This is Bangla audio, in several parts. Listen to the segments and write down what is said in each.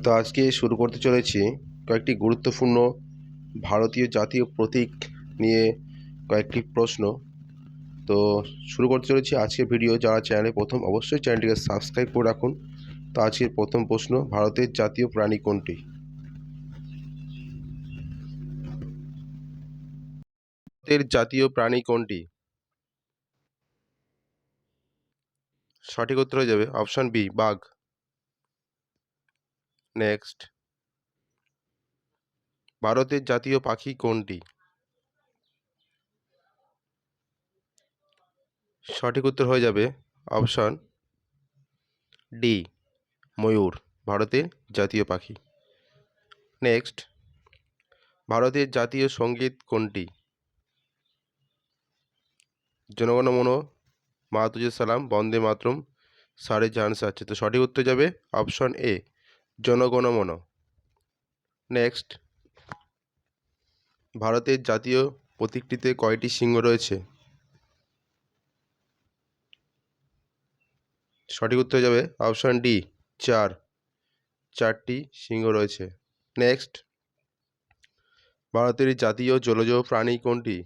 তো আজকে শুরু করতে চলেছি কয়েকটি গুরুত্বপূর্ণ ভারতীয় জাতীয় প্রতীক নিয়ে কয়েকটি প্রশ্ন। তো শুরু করতে চলেছি আজকের ভিডিও। যারা চ্যানেলে প্রথম, অবশ্যই চ্যানেলটিকে সাবস্ক্রাইব করে রাখুন। তো আজকের প্রথম প্রশ্ন, ভারতের জাতীয় প্রাণী কোনটি? ভারতের জাতীয় প্রাণী কোনটি? সঠিক উত্তর হয়ে যাবে অপশন বি, বাঘ। নেক্সট, ভারতের জাতীয় পাখি কোনটি? সঠিক উত্তর হয়ে যাবে অপশন ডি, ময়ূর ভারতের জাতীয় পাখি। নেক্সট, ভারতের জাতীয় সঙ্গীত কোনটি? জনগণ মন, মাতুজে সালাম, বন্দে মাতরম, সারে জাহান সে আছে। তো সঠিক উত্তর যাবে অপশন এ, জনগণমন। নেক্সট, ভারতের জাতীয় প্রতীকটিতে কয়টি সিংহ রয়েছে? সঠিক উত্তর যাবে অপশন ডি, চারটি সিংহ রয়েছে। নেক্সট, ভারতের জাতীয় জলজ প্রাণী কোনটি?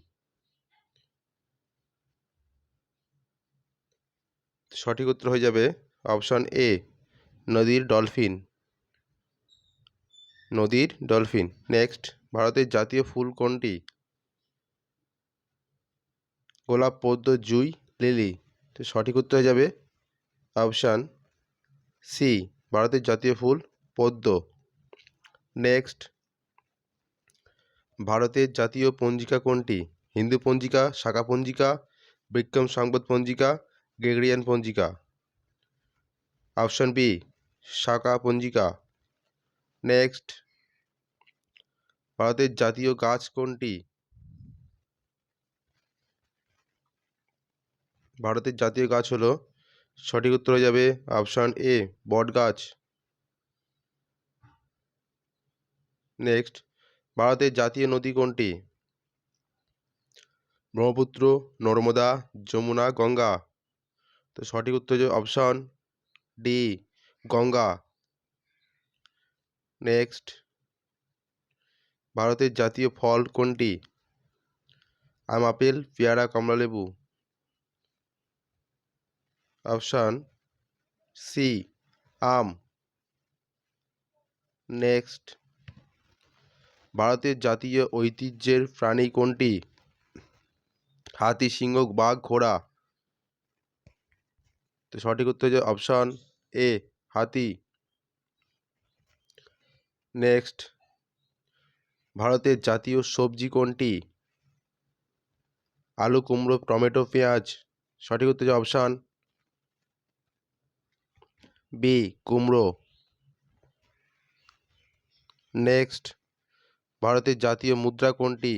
সঠিক উত্তর হয়ে যাবে অপশন এ, নদীর ডলফিন। নেক্সট, ভারতের জাতীয় ফুল কোনটি? গোলাপ, পদ্ম, জুঁই, লিলি। তো সঠিক উত্তর হয়ে যাবে অপশান সি, ভারতের জাতীয় ফুল পদ্ম। নেক্সট, ভারতের জাতীয় পঞ্জিকা কোনটি? হিন্দু পঞ্জিকা, শাখা পঞ্জিকা, বিক্রম সংবাদ পঞ্জিকা, গ্রেগরিয়ান পঞ্জিকা। অপশন বি, শাখা পঞ্জিকা। নেক্সট, ভারতের জাতীয় গাছ কোনটি? ভারতের জাতীয় গাছ হলো, সঠিক উত্তর হয়ে যাবে অপশান এ, বট গাছ। নেক্সট, ভারতের জাতীয় নদী কোনটি? ব্রহ্মপুত্র, নর্মদা, যমুনা, গঙ্গা। তো সঠিক উত্তর হচ্ছে অপশন ডি, গঙ্গা। নেক্সট, ভারতের জাতীয় ফল কোনটি? আম, আপেল, পেয়ারা, কমলালেবু। অপশান সি, আম। নেক্সট, ভারতের জাতীয় ঐতিহ্যের প্রাণী কোনটি? হাতি, সিংহ, বাঘ, ঘোড়া। তো সঠিক উত্তর হচ্ছে অপশন এ, হাতি। নেক্সট, ভারতের জাতীয় সবজি কোনটি? আলু, কুমড়ো, টমেটো, পেঁয়াজ। সঠিক উত্তর হচ্ছে অপশান বি, কুমড়ো। নেক্সট, ভারতের জাতীয় মুদ্রা কোনটি?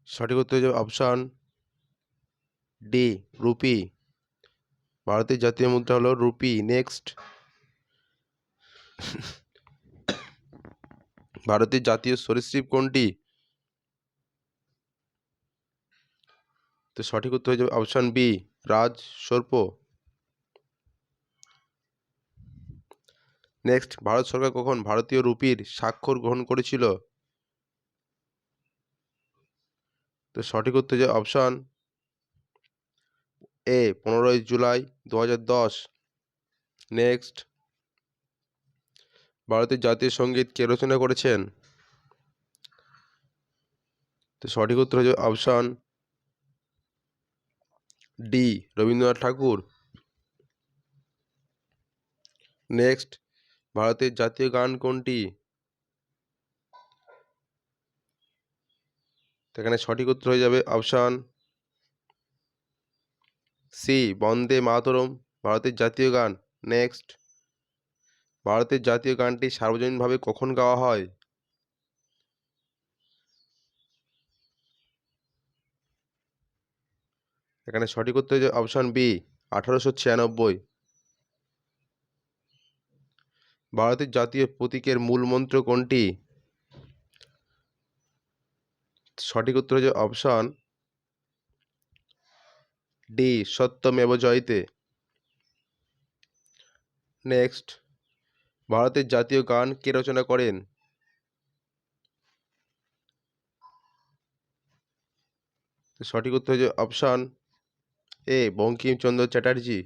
সঠিক উত্তর হচ্ছে অপশান ডি, রুপি। ভারতের জাতীয় মুদ্রা হলো রুপি। নেক্সট, ভারতের জাতীয় সরীসৃপ কোনটি? তো সঠিক উত্তর হয়ে যাবে অপশান বি, রাজ সর্প। নেক্সট, ভারত সরকার কখন ভারতীয় রুপির স্বাক্ষর গ্রহণ করেছিল? তো সঠিক উত্তর হচ্ছে অপশান এ, 15ই জুলাই 2010। নেক্সট, ভারতের জাতীয় সঙ্গীত কে রচনা করেছেন? তো সঠিক উত্তর হচ্ছে অপশান ডি, রবীন্দ্রনাথ ঠাকুর। নেক্সট, ভারতের জাতীয় গান কোনটি? এখানে সঠিক উত্তর হয়ে যাবে অপশান সি, বন্দে মাতরম ভারতের জাতীয় গান। নেক্সট, ভারতের জাতীয় গানটি সার্বজনীনভাবে কখন গাওয়া হয়? এখানে সঠিক উত্তর হচ্ছে অপশান বি, 1896। ভারতের জাতীয় প্রতীকের মূল মন্ত্র কোনটি? সঠিক উত্তর হচ্ছে অপশান ডি, সত্যমেব জয়তে। নেক্সট, ভারতের জাতীয় গান কে রচনা করেন? তো সঠিক উত্তর হচ্ছে অপশান এ, বঙ্কিমচন্দ্র চ্যাটার্জি।